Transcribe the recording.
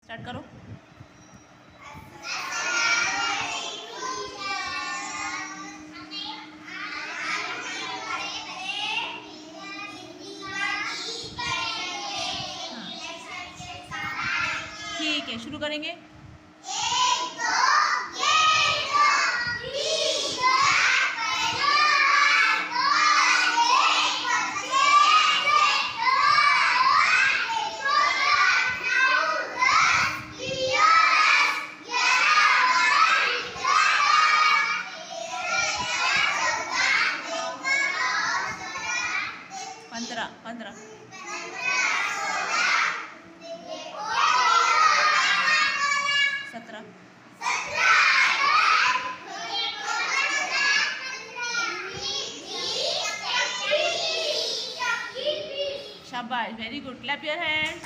Start करो। ठीक है, शुरू करेंगे। पंद्रह 17 शाबाश, very good, clap your hands.